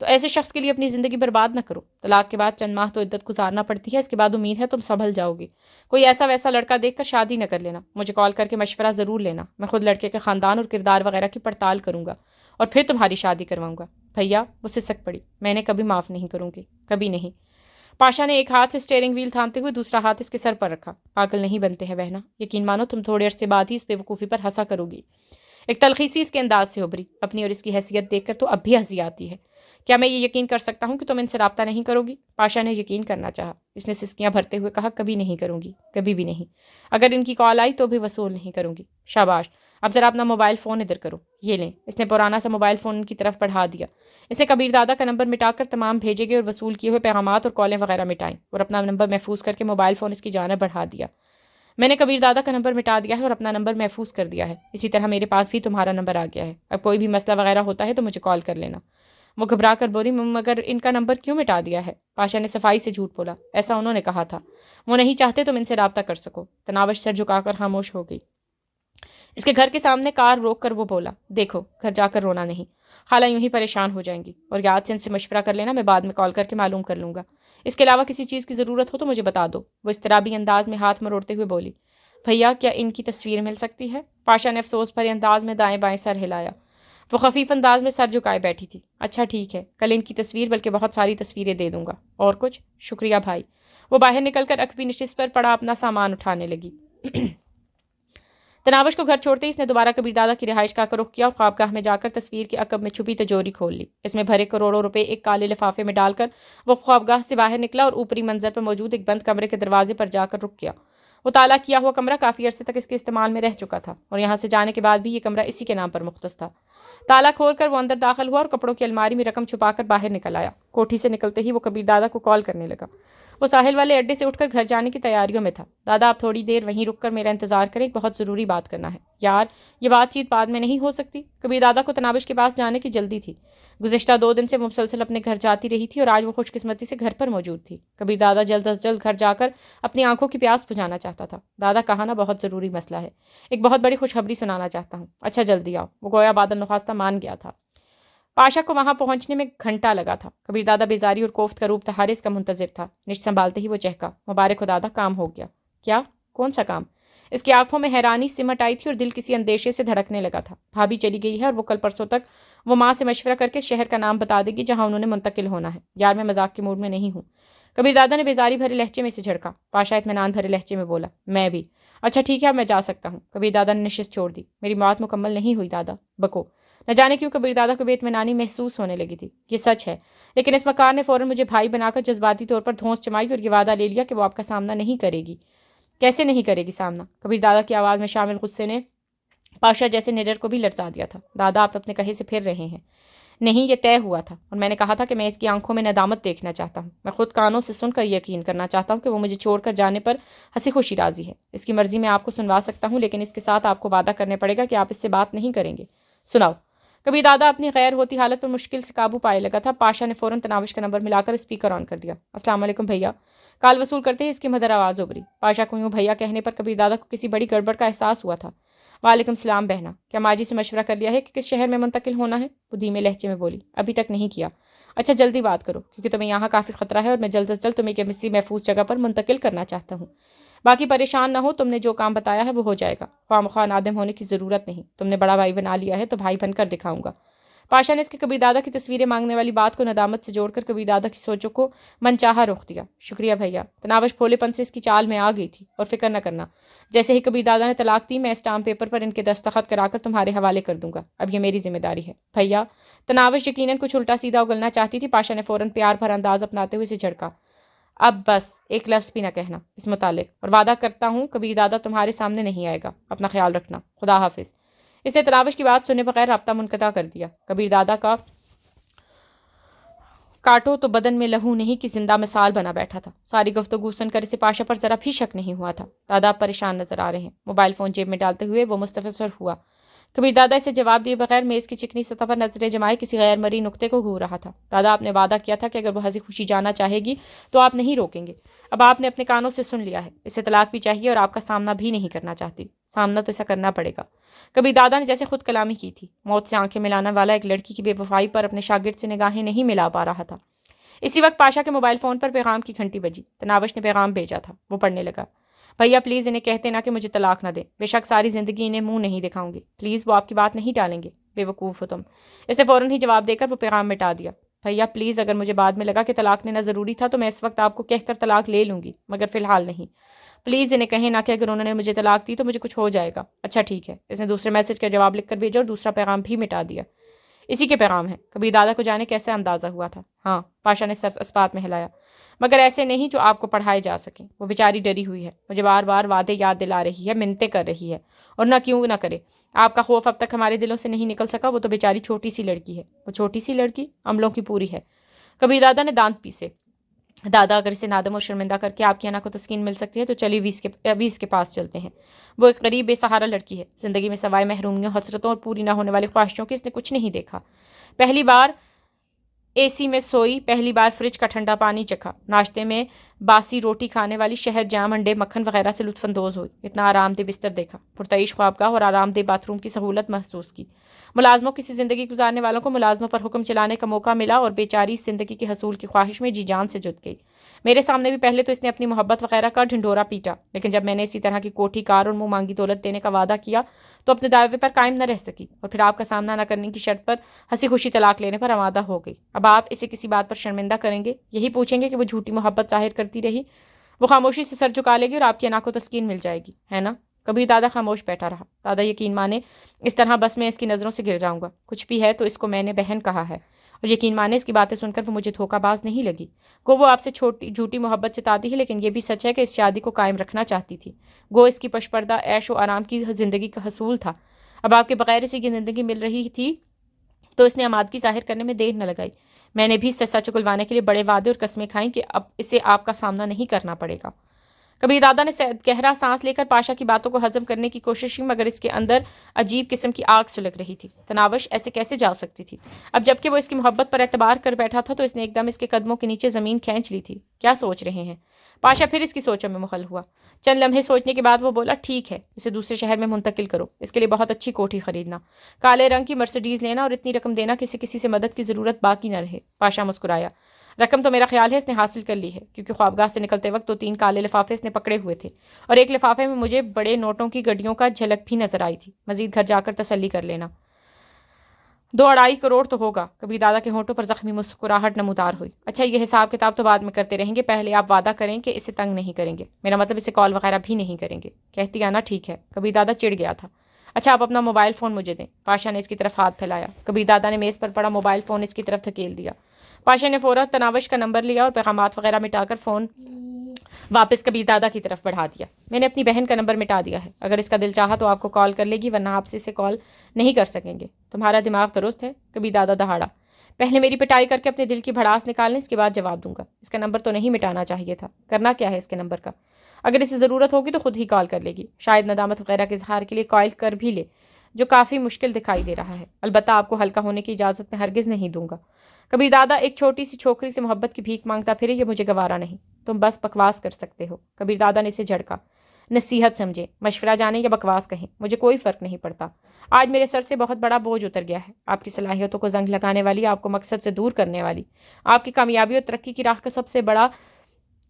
S1: تو ایسے شخص کے لیے اپنی زندگی برباد نہ کرو۔ طلاق کے بعد چند ماہ تو عدت گزارنا پڑتی ہے، اس کے بعد امید ہے تم سنبھل جاؤ گی۔ کوئی ایسا ویسا لڑکا دیکھ کر شادی نہ کر لینا، مجھے کال کر کے مشورہ ضرور لینا، میں خود لڑکے کے خاندان اور کردار وغیرہ کی پڑتال کروں گا اور پھر تمہاری شادی کرواؤں گا۔ بھیا، وہ سسک پڑی، میں انہیں کبھی معاف نہیں کروں گی، کبھی نہیں۔ پاشا نے ایک ہاتھ سے اسٹیئرنگ ویل تھامتے ہوئے دوسرا ہاتھ اس کے سر پر رکھا۔ پاگل نہیں بنتے ہیں بہنا، یقین مانو تم تھوڑے عرصے بعد ہی اس بے وقوفی پر ہنسا کرو گی۔ ایک تلخی سی اس کے انداز سے ابھری۔ اپنی اور اس کی حیثیت دیکھ کر تو اب بھی ہنسی آتی ہے۔ کیا میں یہ یقین کر سکتا ہوں کہ تم ان سے رابطہ نہیں کرو گی؟ پاشا نے یقین کرنا چاہا۔ اس نے سسکیاں بھرتے ہوئے کہا، کبھی نہیں کروں گی، کبھی بھی نہیں۔ اگر ان کی کال آئی تو بھی وصول نہیں کروں گی۔ شاباش، اب ذرا اپنا موبائل فون ادھر کرو، یہ لیں۔ اس نے پرانا سا موبائل فون ان کی طرف بڑھا دیا۔ اس نے کبیر دادا کا نمبر مٹا کر تمام بھیجے گئے اور وصول کیے ہوئے پیغامات اور کالیں وغیرہ مٹائیں، اور اپنا نمبر محفوظ کر کے موبائل فون اس کی جانب بڑھا دیا۔ میں نے کبیر دادا کا نمبر مٹا دیا ہے اور اپنا نمبر محفوظ کر دیا ہے. اسی طرح میرے پاس بھی تمہارا نمبر آ گیا ہے. اب کوئی بھی مسئلہ وغیرہ ہوتا ہے تو مجھے کال کر لینا. وہ گھبرا کر بولی مگر ان کا نمبر کیوں مٹا دیا ہے؟ پاشا نے صفائی سے جھوٹ بولا. ایسا انہوں نے کہا تھا. وہ نہیں چاہتے تم ان سے رابطہ کر سکو. تناوش سر جھکا کر خاموش ہو گئی. اس کے گھر کے سامنے کار روک کر وہ بولا دیکھو گھر جا کر رونا نہیں. خالہ یوں ہی پریشان ہو جائیں گی. اور یاد سے ان سے مشورہ کر لینا. میں بعد میں کال کر کے معلوم کر لوں گا. اس کے علاوہ کسی چیز کی ضرورت ہو تو مجھے بتا دو. وہ اضطرابی انداز میں ہاتھ مروڑتے ہوئے بولی. بھیا کیا ان کی تصویر مل سکتی ہے؟ پاشا نے افسوس بھرے انداز میں دائیں بائیں سر ہلایا. وہ خفیف انداز میں سر جھکائے بیٹھی تھی. اچھا ٹھیک ہے کل ان کی تصویر بلکہ بہت ساری تصویریں دے دوں گا. اور کچھ؟ شکریہ بھائی. وہ باہر نکل کر اکبی نشست پر پڑا اپنا سامان اٹھانے لگی. تناوش کو گھر چھوڑتے ہی اس نے دوبارہ کبیر دادا کی رہائش کا رخ کیا اور خوابگاہ میں جا کر تصویر کے عقب میں چھپی تجوری کھول لی. اس میں بھرے کروڑوں روپے ایک کالے لفافے میں ڈال کر وہ خوابگاہ سے باہر نکلا اور اوپری منظر پر موجود ایک بند کمرے کے دروازے پر جا کر رک گیا. وہ تالا کیا ہوا کمرہ کافی عرصے تک اس کے استعمال میں رہ چکا تھا اور یہاں سے جانے کے بعد بھی یہ کمرہ اسی کے نام پر مختص تھا. تالا کھول کر وہ اندر داخل ہوا اور کپڑوں کی الماری میں رقم چھپا کر باہر نکل آیا. کوٹھی سے نکلتے ہی وہ کبیر دادا کو کال کرنے لگا. وہ ساحل والے اڈے سے اٹھ کر گھر جانے کی تیاریوں میں تھا. دادا آپ تھوڑی دیر وہیں رک کر میرا انتظار کریں. ایک بہت ضروری بات کرنا ہے. یار یہ بات چیت بعد میں نہیں ہو سکتی؟ کبیر دادا کو تناوش کے پاس جانے کی جلدی تھی. گزشتہ 2 دن سے وہ مسلسل اپنے گھر جاتی رہی تھی اور آج وہ خوش قسمتی سے گھر پر موجود تھی. کبیر دادا جلد از جلد گھر جا کر اپنی آنکھوں کی پیاس بجھانا چاہتا تھا. دادا کہا نا بہت ضروری مسئلہ ہے. ایک بہت بڑی خوشخبری سنانا چاہتا ہوں. اچھا جلدی آؤ. وہ گویا بادل نخواستہ مان گیا تھا. پاشا کو وہاں پہنچنے میں گھنٹہ لگا تھا. کبیر دادا بیزاری اور کوفت کا روپ تہارس کا منتظر تھا. نشت سنبھالتے ہی وہ چہکا. مبارک ہو دادا کام ہو گیا. کیا؟ کون سا کام؟ اس کی آنکھوں میں حیرانی سمٹ آئی تھی اور دل کسی اندیشے سے دھڑکنے لگا تھا. بھابھی چلی گئی ہے اور وہ کل پرسوں تک وہ ماں سے مشورہ کر کے شہر کا نام بتا دے گی جہاں انہوں نے منتقل ہونا ہے. یار میں مذاق کے موڈ میں نہیں ہوں. کبیر دادا نے بیزاری بھرے لہجے میں سے جھڑکا. پاشا اطمینان بھرے لہجے میں بولا. میں بھی. اچھا ٹھیک ہے اب میں جا سکتا ہوں. کبیر دادا نے نشست چھوڑ دی. میری بات مکمل نہیں ہوئی دادا. بکو. نہ جانے کیوں کبیر دادا کو بے اطمینانی محسوس ہونے لگی تھی. یہ سچ ہے لیکن اس مکار نے فوراً مجھے بھائی بنا کر جذباتی طور پر دھونس جمائی اور یہ وعدہ لے لیا کہ وہ آپ کا سامنا نہیں کرے گی. کیسے نہیں کرے گی سامنا؟ کبیر دادا کی آواز میں شامل غصے نے پاشا جیسے نڈر کو بھی لرزا دیا تھا. دادا آپ اپنے کہے سے پھر رہے ہیں. نہیں یہ طے ہوا تھا اور میں نے کہا تھا کہ میں اس کی آنکھوں میں ندامت دیکھنا چاہتا ہوں. میں خود کانوں سے سن کر یقین کرنا چاہتا ہوں کہ وہ مجھے چھوڑ کر جانے پر ہنسی خوشی راضی ہے. اس کی مرضی میں آپ کو سنوا سکتا ہوں لیکن اس کے ساتھ آپ کو وعدہ کرنے پڑے گا کہ آپ اس سے بات نہیں کریں گے. سناؤ. کبیر دادا اپنی غیر ہوتی حالت پر مشکل سے قابو پائے لگا تھا. پاشا نے فوراً تناوش کا نمبر ملا کر اسپیکر آن کر دیا. السلام علیکم بھیا. کال وصول کرتے ہی اس کی مدر آواز ابھری. پاشا کو یوں بھیا کہنے پر کبیر دادا کو کسی بڑی گڑبڑ کا احساس ہوا تھا. وعلیکم السلام بہنا. کیا ماجی سے مشورہ کر لیا ہے کہ کس شہر میں منتقل ہونا ہے؟ وہ دھیمے لہجے میں بولی. ابھی تک نہیں کیا. اچھا جلدی بات کرو کیونکہ تمہیں یہاں کافی خطرہ ہے اور میں جلد از جلد تمہیں کسی محفوظ جگہ پر منتقل کرنا چاہتا ہوں. باقی پریشان نہ ہو. تم نے جو کام بتایا ہے وہ ہو جائے گا. خواہ مخواہ نادم ہونے کی ضرورت نہیں. تم نے بڑا بھائی بنا لیا ہے تو بھائی بن کر دکھاؤں گا. پاشا نے اس کے کبیر دادا کی تصویریں مانگنے والی بات کو ندامت سے جوڑ کر کبیر دادا کی سوچوں کو من چاہا روک دیا. شکریہ بھیا. تناوش بھولے پن سے اس کی چال میں آ گئی تھی. اور فکر نہ کرنا جیسے ہی کبیر دادا نے طلاق دی میں اسٹامپ پیپر پر ان کے دستخط کرا کر تمہارے حوالے کر دوں گا. اب یہ میری ذمہ داری ہے. بھیا. تناوش یقیناً کچھ الٹا سیدھا اگلنا چاہتی تھی. پاشا نے فوراً پیار بھرا انداز اپناتے ہوئے اسے جھڑکا. اب بس ایک لفظ بھی نہ کہنا اس متعلق اور وعدہ کرتا ہوں کبیر دادا تمہارے سامنے نہیں آئے گا. اپنا خیال رکھنا. خدا حافظ. اس نے تناوش کی بات سننے بغیر رابطہ منقطع کر دیا. کبیر دادا کا کاٹو تو بدن میں لہو نہیں کہ زندہ مثال بنا بیٹھا تھا. ساری گفتگو سن کر اسے پاشا پر ذرا بھی شک نہیں ہوا تھا. دادا پریشان نظر آ رہے ہیں. موبائل فون جیب میں ڈالتے ہوئے وہ مستفسر ہوا. کبیر دادا اسے جواب دیے بغیر میز کی چکنی سطح پر نظریں جمائے کسی غیر مرئی نقطے کو گھور رہا تھا. دادا آپ نے وعدہ کیا تھا کہ اگر وہ ہنسی خوشی جانا چاہے گی تو آپ نہیں روکیں گے. اب آپ نے اپنے کانوں سے سن لیا ہے. اسے طلاق بھی چاہیے اور آپ کا سامنا بھی نہیں کرنا چاہتی. سامنا تو ایسا کرنا پڑے گا. کبیر دادا نے جیسے خود کلامی کی تھی. موت سے آنکھیں ملانے والا ایک لڑکی کی بے وفائی پر اپنے شاگرد سے نگاہیں نہیں ملا پا رہا تھا. اسی وقت پاشا کے موبائل فون پر پیغام کی گھنٹی بجی. تناوش نے پیغام بھیجا تھا. وہ پڑھنے لگا. بھیا پلیز انہیں کہتے نا کہ مجھے طلاق نہ دے. بے شک ساری زندگی انہیں منہ نہیں دکھاؤں گی. پلیز وہ آپ کی بات نہیں ٹالیں گے. بے وقوف ہو تم. اس نے فوراً ہی جواب دے کر وہ پیغام مٹا دیا. بھیا پلیز اگر مجھے بعد میں لگا کہ طلاق لینا ضروری تھا تو میں اس وقت آپ کو کہہ کر طلاق لے لوں گی مگر فی الحال نہیں. پلیز انہیں کہیں نہ کہ اگر انہوں نے مجھے طلاق دی تو مجھے کچھ ہو جائے گا. اچھا ٹھیک ہے. اس نے دوسرے میسج کا جواب لکھ کر بھیجا اور دوسرا پیغام بھی مٹا دیا. اسی کے پیغام ہے. کبیر دادا کو جانے کیسے اندازہ ہوا تھا. ہاں. پاشا نے سر اسپات میں ہلایا. مگر ایسے نہیں جو آپ کو پڑھائے جا سکیں. وہ بیچاری ڈری ہوئی ہے. مجھے بار بار وعدے یاد دلا رہی ہے. منتیں کر رہی ہے. اور نہ کیوں نہ کرے. آپ کا خوف اب تک ہمارے دلوں سے نہیں نکل سکا. وہ تو بیچاری چھوٹی سی لڑکی ہے. وہ چھوٹی سی لڑکی عملوں کی پوری ہے. کبیر دادا نے دانت پیسے. دادا اگر اسے نادم اور شرمندہ کر کے آپ کی انا کو تسکین مل سکتی ہے تو چلیے ابھی اس کے پاس چلتے ہیں۔ وہ ایک غریب بے سہارا لڑکی ہے، زندگی میں سوائے محرومیوں، حسرتوں اور پوری نہ ہونے والی خواہشوں کے اس نے کچھ نہیں دیکھا۔ پہلی بار اے سی میں سوئی، پہلی بار فریج کا ٹھنڈا پانی چکھا، ناشتے میں باسی روٹی کھانے والی شہد، جام، انڈے، مکھن وغیرہ سے لطف اندوز ہوئی، اتنا آرام دہ بستر دیکھا، پرتعیش خوابگاہ اور آرام دہ باتھ روم کی سہولت محسوس کی۔ ملازموں کسی زندگی گزارنے والوں کو ملازموں پر حکم چلانے کا موقع ملا اور بیچاری اس زندگی کے حصول کی خواہش میں جی جان سے جت گئی۔ میرے سامنے بھی پہلے تو اس نے اپنی محبت وغیرہ کا ڈھنڈورا پیٹا، لیکن جب میں نے اسی طرح کی کوٹھی، کار اور منہ مانگی دولت دینے کا وعدہ کیا تو اپنے دعوے پر قائم نہ رہ سکی اور پھر آپ کا سامنا نہ کرنے کی شرط پر ہنسی خوشی طلاق لینے پر آمادہ ہو گئی۔ اب آپ اسے کسی بات پر شرمندہ کریں گے، یہی پوچھیں گے کہ وہ جھوٹی محبت ظاہر کرتی رہی؟ وہ خاموشی سے سر جھکا لے گی اور آپ کی انا کو تسکین مل جائے گی، ہے نا؟ کبھی دادا خاموش بیٹھا رہا۔ دادا یقین مانے اس طرح بس میں اس کی نظروں سے گر جاؤں گا، کچھ بھی ہے تو اس کو میں نے بہن کہا ہے، اور یقین مانے اس کی باتیں سن کر وہ مجھے دھوکہ باز نہیں لگی۔ گو وہ آپ سے جھوٹی محبت جتاتی ہے، لیکن یہ بھی سچ ہے کہ اس شادی کو قائم رکھنا چاہتی تھی۔ گو اس کی پش پردہ عیش و آرام کی زندگی کا حصول تھا۔ اب آپ کے بغیر اسے کی زندگی مل رہی تھی تو اس نے آمادگی ظاہر کرنے میں دیر نہ لگائی۔ میں نے بھی اس سے سچ اگلوانے کے لیے بڑے وعدے اور قسمیں کھائیں کہ اب اسے آپ کا سامنا نہیں کرنا پڑے گا۔ کبیر دادا نے گہرا سانس لے کر پاشا کی باتوں کو ہضم کرنے کی کوشش کی، مگر اس کے اندر عجیب قسم کی آگ سلگ رہی تھی۔ تناوش ایسے کیسے جا سکتی تھی؟ اب جب کہ وہ اس کی محبت پر اعتبار کر بیٹھا تھا تو اس نے ایک دم اس کے قدموں کے نیچے زمین کھینچ لی تھی۔ کیا سوچ رہے ہیں؟ پاشا پھر اس کی سوچوں میں مخل ہوا۔ چند لمحے سوچنے کے بعد وہ بولا، ٹھیک ہے، اسے دوسرے شہر میں منتقل کرو، اس کے لیے بہت اچھی کوٹھی خریدنا، کالے رنگ کی مرسیڈیز لینا اور اتنی رقم دینا کہ کسی سے مدد کی ضرورت باقی نہ رہے۔ پاشا مسکرایا۔ رقم تو میرا خیال ہے اس نے حاصل کر لی ہے، کیونکہ خوابگاہ سے نکلتے وقت 2-3 کالے لفافے اس نے پکڑے ہوئے تھے اور ایک لفافے میں مجھے بڑے نوٹوں کی گڈیوں کا جھلک بھی نظر آئی تھی۔ مزید گھر جا کر تسلی کر لینا۔ 2-2.5 کروڑ تو ہوگا۔ کبھی دادا کے ہونٹوں پر زخمی مسکراہٹ نمودار ہوئی۔ اچھا، یہ حساب کتاب تو بعد میں کرتے رہیں گے، پہلے آپ وعدہ کریں کہ اسے تنگ نہیں کریں گے، میرا مطلب اسے کال وغیرہ بھی نہیں کریں گے۔ کہتی آنا ٹھیک ہے۔ کبھی دادا چڑ گیا تھا۔ اچھا، آپ اپنا موبائل فون مجھے دیں۔ پاشا نے اس کی طرف ہاتھ پھیلایا۔ کبھی دادا نے میز پر پڑا موبائل فون اس کی طرف دھکیل دیا۔ پاشا نے فوراً تناوش کا نمبر لیا اور پیغامات وغیرہ مٹا کر فون واپس کبیر دادا کی طرف بڑھا دیا۔ میں نے اپنی بہن کا نمبر مٹا دیا ہے، اگر اس کا دل چاہا تو آپ کو کال کر لے گی، ورنہ آپ سے اسے کال نہیں کر سکیں گے۔ تمہارا دماغ درست ہے؟ کبیر دادا دہاڑا۔ پہلے میری پٹائی کر کے اپنے دل کی بھڑاس نکال لیں، اس کے بعد جواب دوں گا۔ اس کا نمبر تو نہیں مٹانا چاہیے تھا۔ کرنا کیا ہے اس کے نمبر کا؟ اگر اسے ضرورت ہوگی تو خود ہی کال کر لے گی، شاید ندامت وغیرہ کے اظہار کے لیے کال کر بھی لے، جو کافی مشکل دکھائی دے رہا ہے۔ البتہ آپ کو ہلکا ہونے کی اجازت میں ہرگز نہیں دوں گا۔ کبیر دادا ایک چھوٹی سی چھوکری سے محبت کی بھیک مانگتا پھرے، یہ مجھے گوارا نہیں۔ تم بس بکواس کر سکتے ہو۔ کبیر دادا نے اسے جھڑکا۔ نصیحت سمجھے، مشورہ جانیں یا بکواس کہیں، مجھے کوئی فرق نہیں پڑتا۔ آج میرے سر سے بہت بڑا بوجھ اتر گیا ہے، آپ کی صلاحیتوں کو زنگ لگانے والی، آپ کو مقصد سے دور کرنے والی، آپ کی کامیابی اور ترقی کی راہ کا سب سے بڑا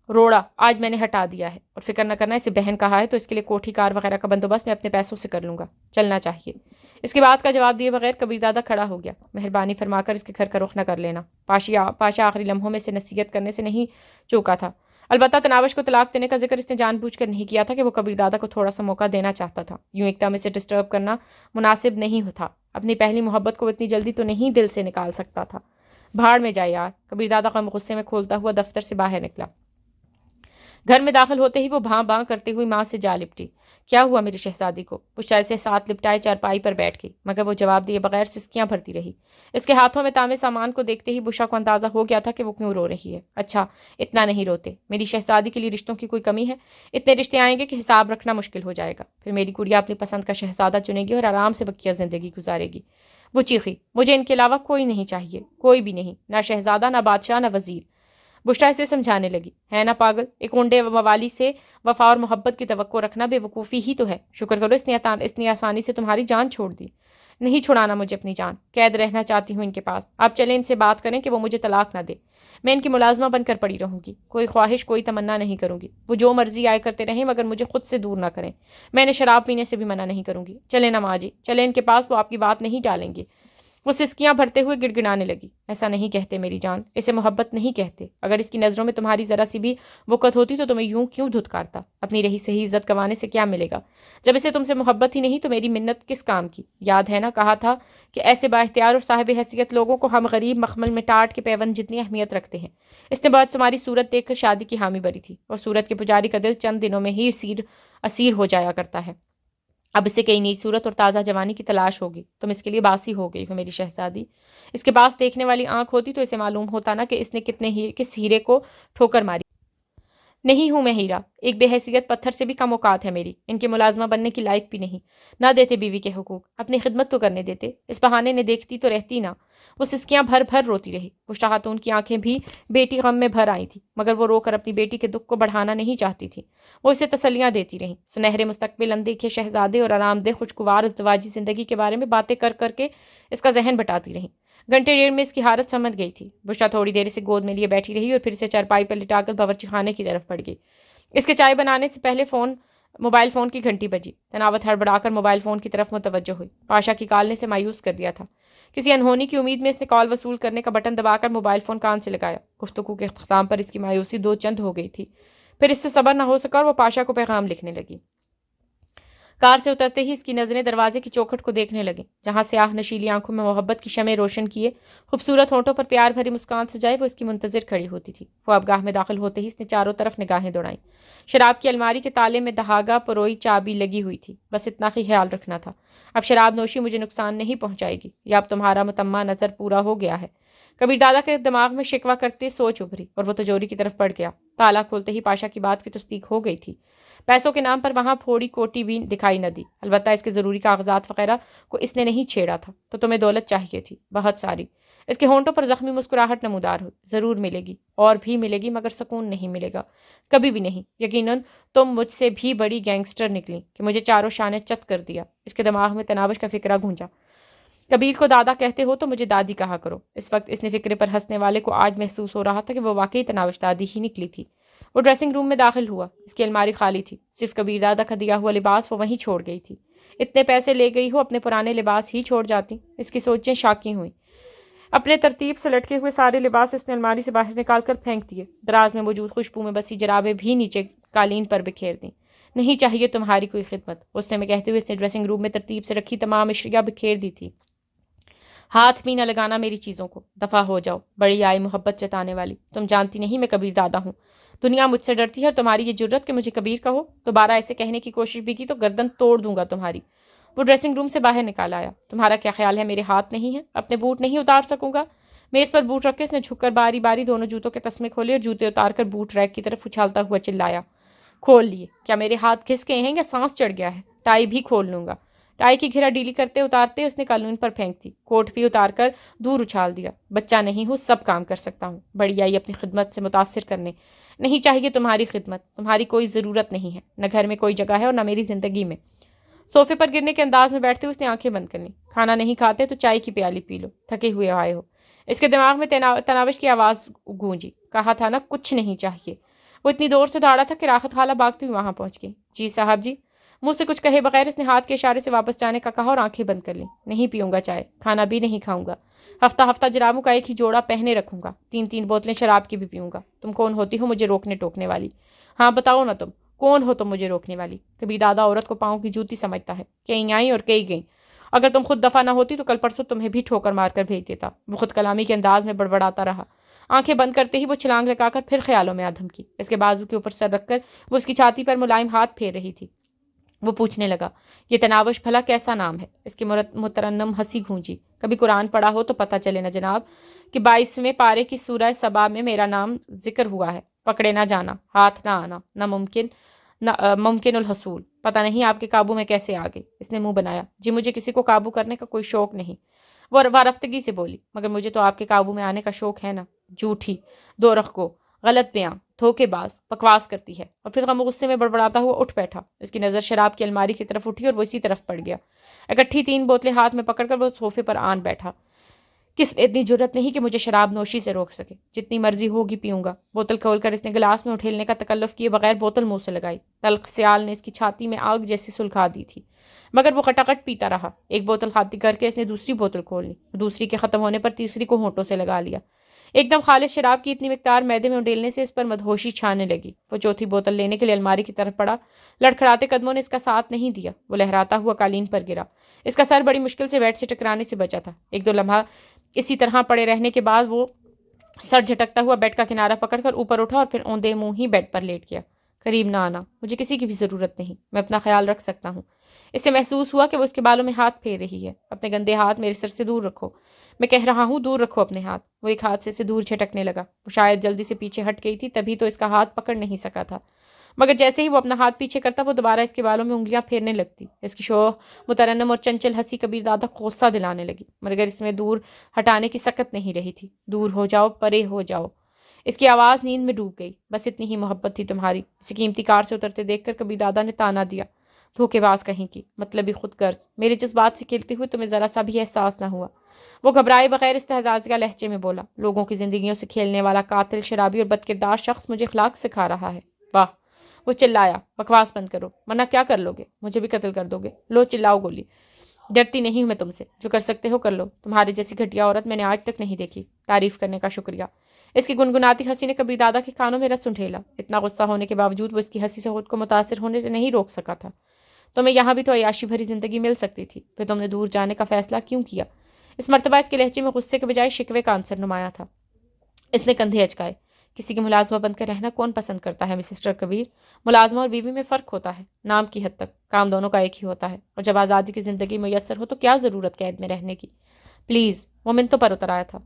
S1: روڑا آج میں نے ہٹا دیا ہے۔ اور فکر نہ کرنا، اسے بہن کہا ہے تو اس کے لیے کوٹھی کار وغیرہ کا بندوبست میں اپنے پیسوں سے کر لوں گا۔ چلنا چاہیے۔ اس کے بعد کا جواب دیے بغیر کبیر دادا کھڑا ہو گیا۔ مہربانی فرما کر اس کے گھر کا رخ نہ کر لینا۔ پاشا آخری لمحوں میں سے نصیحت کرنے سے نہیں چوکا تھا۔ البتہ تناوش کو طلاق دینے کا ذکر اس نے جان بوجھ کر نہیں کیا تھا کہ وہ کبیر دادا کو تھوڑا سا موقع دینا چاہتا تھا۔ یوں ایک دم اسے ڈسٹرب کرنا مناسب نہیں تھا۔ اپنی پہلی محبت کو اتنی جلدی تو نہیں دل سے نکال سکتا تھا۔ بھاڑ میں جائے یار۔ کبیر دادا غم غصے میں کھولتا ہوا دفتر سے باہر نکلا۔ گھر میں داخل ہوتے ہی وہ بھاں بھاں کرتے ہوئی ماں سے جا لپٹی۔ کیا ہوا میری شہزادی کو؟ وہ شاید سے ساتھ لپٹائے چارپائی پر بیٹھ گئی، مگر وہ جواب دیے بغیر سسکیاں بھرتی رہی۔ اس کے ہاتھوں میں تامے سامان کو دیکھتے ہی بشا کو اندازہ ہو گیا تھا کہ وہ کیوں رو رہی ہے۔ اچھا، اتنا نہیں روتے، میری شہزادی کے لیے رشتوں کی کوئی کمی ہے؟ اتنے رشتے آئیں گے کہ حساب رکھنا مشکل ہو جائے گا، پھر میری گڑیا اپنی پسند کا شہزادہ چنے گی اور آرام سے بقیہ زندگی گزارے گی۔ وہ چیخی، مجھے ان کے علاوہ کوئی نہیں چاہیے، کوئی بھی نہیں، نہ شہزادہ، نہ بادشاہ، نہ وزیر۔ بشرا اسے سمجھانے لگی، ہے نا پاگل، ایک اونڈے موالی سے وفا اور محبت کی توقع رکھنا بے وقوفی ہی تو ہے۔ شکر کرو اس نے آسانی سے تمہاری جان چھوڑ دی۔ نہیں چھڑانا مجھے اپنی جان، قید رہنا چاہتی ہوں ان کے پاس۔ آپ چلیں ان سے بات کریں کہ وہ مجھے طلاق نہ دے، میں ان کی ملازمہ بن کر پڑی رہوں گی، کوئی خواہش کوئی تمنا نہیں کروں گی، وہ جو مرضی آئے کرتے رہیں مگر مجھے خود سے دور نہ کریں۔ میں نے شراب پینے سے بھی منع نہیں کروں گی۔ چلیں نا ماں جی، چلیں ان کے پاس، وہ آپ کی بات نہیں ٹالیں گے۔ وہ سسکیاں بھرتے ہوئے گڑ گڑانے لگی۔ ایسا نہیں کہتے میری جان، اسے محبت نہیں کہتے۔ اگر اس کی نظروں میں تمہاری ذرا سی بھی وقت ہوتی تو تمہیں یوں کیوں دھتکارتا؟ اپنی رہی صحیح عزت گنوانے سے کیا ملے گا؟ جب اسے تم سے محبت ہی نہیں تو میری منت کس کام کی؟ یاد ہے نا، کہا تھا کہ ایسے با اختیار اور صاحب حیثیت لوگوں کو ہم غریب مخمل میں ٹاٹ کے پیوند جتنی اہمیت رکھتے ہیں۔ اس نے بعد تمہاری صورت دیکھ کر شادی کی حامی بری تھی، اور صورت کے پجاری کا دل چند دنوں میں ہی اسیر ہو جایا کرتا ہے۔ اب اسے کئی نئی صورت اور تازہ جوانی کی تلاش ہوگی. تم اس کے لیے باسی ہو گئی ہو میری شہزادی. اس کے پاس دیکھنے والی آنکھ ہوتی تو اسے معلوم ہوتا نا کہ اس نے کس ہیرے کو ٹھوکر ماری. نہیں ہوں میں ہیرا. ایک بے حیثیت پتھر سے بھی کم اوقات ہے میری. ان کے ملازمہ بننے کی لائق بھی نہیں. نہ دیتے بیوی کے حقوق. اپنی خدمت تو کرنے دیتے. اس بہانے نے دیکھتی تو رہتی نا. وہ سسکیاں بھر بھر روتی رہی. بشرا خاتون کی آنکھیں بھی بیٹی غم میں بھر آئی تھی، مگر وہ رو کر اپنی بیٹی کے دکھ کو بڑھانا نہیں چاہتی تھی. وہ اسے تسلیاں دیتی رہیں. سنہرے مستقبل، اندیکھے شہزادے اور آرام دہ خوشگوار ازدواجی زندگی کے بارے میں باتیں کر کر کے اس کا ذہن بٹاتی رہیں. گھنٹے ڈیڑھ میں اس کی حالت سمجھ گئی تھی. بشرا تھوڑی دیر سے گود میں لیے بیٹھی رہی اور پھر سے چارپائی پر لٹا کر باورچی خانے کی طرف بڑھ گئی. اس کے چائے بنانے سے پہلے موبائل فون کی گھنٹی بجی. تناوت ہڑبڑا کر موبائل فون کی طرف متوجہ ہوئی. پاشا کی کال نے اسے مایوس کر دیا تھا. کسی انہونی کی امید میں اس نے کال وصول کرنے کا بٹن دبا کر موبائل فون کان سے لگایا. گفتگو کے اختتام پر اس کی مایوسی دو چند ہو گئی تھی. پھر اس سے صبر نہ ہو سکا اور وہ پاشا کو پیغام لکھنے لگی. کار سے اترتے ہی اس کی نظریں دروازے کی چوکھٹ کو دیکھنے لگیں، جہاں سیاہ نشیلی آنکھوں میں محبت کی شمع روشن کیے خوبصورت ہونٹوں پر پیار بھری مسکان سجائے وہ اس کی منتظر کھڑی ہوتی تھی. وہ اب گاہ میں داخل ہوتے ہی اس نے چاروں طرف نگاہیں دوڑائیں. شراب کی الماری کے تالے میں دہاگا پروئی چابی لگی ہوئی تھی. بس اتنا ہی خیال رکھنا تھا. اب شراب نوشی مجھے نقصان نہیں پہنچائے گی. یا اب تمہارا متمع نظر پورا ہو گیا ہے. کبیر دادا کے دماغ میں شکوہ کرتے سوچ ابھری اور وہ تجوری کی طرف بڑھ گیا. تالا کھولتے ہی پاشا کی بات کی تصدیق ہو گئی تھی. پیسوں کے نام پر وہاں پھوڑی کوٹی بھی دکھائی نہ دی. البتہ اس کے ضروری کاغذات وغیرہ کو اس نے نہیں چھیڑا تھا. تو تمہیں دولت چاہیے تھی، بہت ساری. اس کے ہونٹوں پر زخمی مسکراہٹ نمودار ہوئی. ضرور ملے گی، اور بھی ملے گی، مگر سکون نہیں ملے گا. کبھی بھی نہیں. یقیناً تم مجھ سے بھی بڑی گینگسٹر نکلی کہ مجھے چاروں شانے چت کر دیا. اس کے دماغ میں تناوش کا فکرہ گونجا. کبیر کو دادا کہتے ہو تو مجھے دادی کہا کرو. اس وقت اس نے فکرے پر ہنسنے والے کو آج محسوس ہو رہا تھا کہ وہ واقعی تناوش دادی ہی نکلی تھی. وہ ڈریسنگ روم میں داخل ہوا. اس کی الماری خالی تھی. صرف کبیر دادا کا دیا ہوا لباس وہ وہیں چھوڑ گئی تھی. اتنے پیسے لے گئی ہو، اپنے پرانے لباس ہی چھوڑ جاتی. اس کی سوچیں شاکی ہوئیں. اپنے ترتیب سے لٹکے ہوئے سارے لباس اس نے الماری سے باہر نکال کر پھینک دیے. دراز میں موجود خوشبو میں بسی جرابیں بھی نیچے قالین پر بکھیر دیں. نہیں چاہیے تمہاری کوئی خدمت. غصے میں کہتے ہوئے اس نے ڈریسنگ روم میں ترتیب سے رکھی تمام اشیاء بکھیر دی تھی. ہاتھ بھی نہ لگانا میری چیزوں کو. دفع ہو جاؤ. بڑی آئی محبت جتانے والی. تم جانتی نہیں میں کبیر دادا ہوں. دنیا مجھ سے ڈرتی ہے اور تمہاری یہ جرت کہ مجھے کبیر کہو. دوبارہ ایسے کہنے کی کوشش بھی کی تو گردن توڑ دوں گا تمہاری. وہ ڈریسنگ روم سے باہر نکال آیا. تمہارا کیا خیال ہے میرے ہاتھ نہیں ہے؟ اپنے بوٹ نہیں اتار سکوں گا؟ میز پر بوٹ رکھ کے اس نے جھک کر باری باری دونوں جوتوں کے تسمے کھولے اور جوتے اتار کر بوٹ ریک کی طرف اچھالتا ہوا چلایا. کھول لیے. کیا میرے ہاتھ گھس گئے ہیں یا سانس چڑھ گیا ہے؟ ٹائی بھی کھول لوں گا. ٹائی کی گھرا ڈیلی کرتے اتارتے اس نے قالین پر پھینک دی. کوٹ بھی اتار کر دور اچھال دیا. بچہ نہیں ہوں، سب کام کر سکتا ہوں. بڑی آئی اپنی خدمت سے متاثر کرنے. نہیں چاہیے تمہاری خدمت. تمہاری کوئی ضرورت نہیں ہے. نہ گھر میں کوئی جگہ ہے اور نہ میری زندگی میں. صوفے پر گرنے کے انداز میں بیٹھتے اس نے آنکھیں بند کر لیں. کھانا نہیں کھاتے تو چائے کی پیالی پی لو. تھکے ہوئے آئے ہو. اس کے دماغ میں تناوش کی آواز گونجی. کہا تھا نا کچھ نہیں چاہیے. وہ اتنی دور سے دوڑا تھا کہ راحت خالہ بھاگتی ہوئی وہاں پہنچ گئی. جی صاحب جی. منہ سے کچھ کہے بغیر اس نے ہاتھ کے اشارے سے واپس جانے کا کہا اور آنکھیں بند کر لیں. نہیں پیوں گا چائے. کھانا بھی نہیں کھاؤں گا. ہفتہ ہفتہ جرابوں کا ایک ہی جوڑا پہنے رکھوں گا. 3 بوتلیں شراب کی بھی پیوں گا. تم کون ہوتی ہو مجھے روکنے ٹوکنے والی؟ ہاں بتاؤ نا تم کون ہو تم مجھے روکنے والی؟ کبھی دادا عورت کو پاؤں کی جوتی سمجھتا ہے. کہیں آئیں اور کہیں گئیں. اگر تم خود دفع نہ ہوتی تو کل پرسوں تمہیں بھی ٹھوکر مار کر بھیج دیتا. وہ خود کلامی کے انداز میں بڑبڑاتا رہا. آنکھیں بند کرتے ہی وہ چھلانگ لگا کر پھر خیالوں میں آدھم کی. اس کے بازو کے اوپر سر رکھ کر وہ اس کی چھاتی پر ملائم ہاتھ پھیر رہی تھی. وہ پوچھنے لگا یہ تناوش بھلا کیسا نام ہے؟ اس کی مترنم ہنسی گونجی. کبھی قرآن پڑھا ہو تو پتہ چلے نا جناب کہ 22ویں پارے کی سورہ سبا میں میرا نام ذکر ہوا ہے. پکڑے نہ جانا، ہاتھ نہ آنا، ممکن الحصول. پتہ نہیں آپ کے قابو میں کیسے آ گئی. اس نے منہ بنایا. جی مجھے کسی کو قابو کرنے کا کوئی شوق نہیں. وہ وارفتگی سے بولی. مگر مجھے تو آپ کے قابو میں آنے کا شوق ہے نا. جھوٹی، دو رخ غلط بیاں، دھوکے باز، بکواس کرتی ہے. اور پھر غم و غصے میں بڑبڑاتا ہوا اٹھ بیٹھا. اس کی نظر شراب کی الماری کی طرف اٹھی اور وہ اسی طرف پڑ گیا. اکٹھی 3 بوتلیں ہاتھ میں پکڑ کر وہ صوفے پر آن بیٹھا. کس اتنی جرت نہیں کہ مجھے شراب نوشی سے روک سکے. جتنی مرضی ہوگی پیوں گا. بوتل کھول کر اس نے گلاس میں اٹھیلنے کا تکلف کیے بغیر بوتل منہ سے لگائی. تلخ سیال نے اس کی چھاتی میں آگ جیسی سلگا دی تھی. مگر وہ کٹاکٹ پیتا رہا. ایک بوتل خالی کر کے اس نے دوسری بوتل کھول لی. دوسری کے ختم ہونے پر تیسری کو ہونٹوں سے لگا لیا. ایک دم خالص شراب کی اتنی مقدار معدے میں اڈیلنے سے اس پر مدہوشی چھانے لگی. وہ چوتھی بوتل لینے کے لیے الماری کی طرف پڑا. لڑکھڑاتے قدموں نے اس کا ساتھ نہیں دیا. وہ لہراتا ہوا قالین پر گرا. اس کا سر بڑی مشکل سے بیڈ سے ٹکرانے سے بچا تھا. 1-2 لمحہ اسی طرح پڑے رہنے کے بعد وہ سر جھٹکتا ہوا بیڈ کا کنارہ پکڑ کر اوپر اٹھا اور پھر اوندے منہ ہی بیڈ پر لیٹ گیا. قریب نہ آنا، مجھے کسی کی بھی ضرورت نہیں، میں اپنا خیال رکھ سکتا ہوں۔ اس سے محسوس ہوا کہ وہ اس کے بالوں میں ہاتھ پھیر رہی ہے۔ اپنے گندے ہاتھ میرے سر سے دور رکھو، میں کہہ رہا ہوں دور رکھو اپنے ہاتھ۔ وہ ایک ہاتھ سے دور جھٹکنے لگا۔ وہ شاید جلدی سے پیچھے ہٹ گئی تھی، تبھی تو اس کا ہاتھ پکڑ نہیں سکا تھا، مگر جیسے ہی وہ اپنا ہاتھ پیچھے کرتا وہ دوبارہ اس کے بالوں میں انگلیاں پھیرنے لگتی۔ اس کی شوخ مترنم اور چنچل ہنسی کبیر دادا کو غصہ دلانے لگی، مگر اس میں دور ہٹانے کی سکت نہیں رہی تھی۔ دور ہو جاؤ، پرے ہو جاؤ۔ اس کی آواز نیند میں ڈوب گئی۔ بس اتنی ہی محبت تھی تمہاری۔ اسے قیمتی کار سے اترتے دیکھ کر کبیر دادا نے تانا دیا، دھوکے باز کہیں کی، مطلبی خود غرض۔ میرے جذبات سے کھیلتے ہوئے تمہیں ذرا سا بھی احساس نہ ہوا؟ وہ گھبرائے بغیر استہزازیہ لہجے میں بولا۔ لوگوں کی زندگیوں سے کھیلنے والا قاتل، شرابی اور بدکردار شخص مجھے اخلاق سکھا رہا ہے۔ واہ! وہ چلایا، بکواس بند کرو، ورنہ کیا کر لو گے؟ مجھے بھی قتل کر دو گے؟ لو چلاؤ گولی۔ ڈرتی نہیں ہوں میں تم سے، جو کر سکتے ہو کر لو۔ تمہارے جیسی گھٹیا عورت میں نے آج تک نہیں دیکھی۔ تعریف کرنے کا شکریہ۔ اس کی گنگناتی ہنسی نے کبیر دادا کے کانوں میں رس انڈھیلا۔ اتنا غصہ ہونے کے باوجود وہ اس کی ہنسی سے خود کو متاثر ہونے سے نہیں روک سکا تھا۔ تمہیں یہاں بھی تو عیاشی بھری زندگی مل سکتی تھی، پھر تم نے دور جانے کا فیصلہ کیوں کیا؟ اس مرتبہ اس کے لہجے میں غصے کے بجائے شکوے کا عنصر نمایاں تھا۔ اس نے کندھے اچکائے۔ کسی کی ملازمہ بن کر رہنا کون پسند کرتا ہے مسٹر کبیر؟ ملازمہ اور بیوی میں فرق ہوتا ہے، نام کی حد تک، کام دونوں کا ایک ہی ہوتا ہے، اور جب آزادی کی زندگی میسر ہو تو کیا ضرورت قید میں رہنے کی؟ پلیز، وہ منتوں پر اتر آیا تھا۔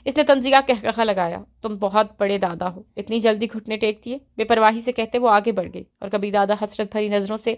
S1: اس نے تنزیہ کہکہا لگایا۔ تم بہت بڑے دادا ہو، اتنی جلدی گھٹنے ٹیک دیے؟ بے پرواہی سے کہتے وہ آگے بڑھ گئی، اور کبیر دادا حسرت بھری نظروں سے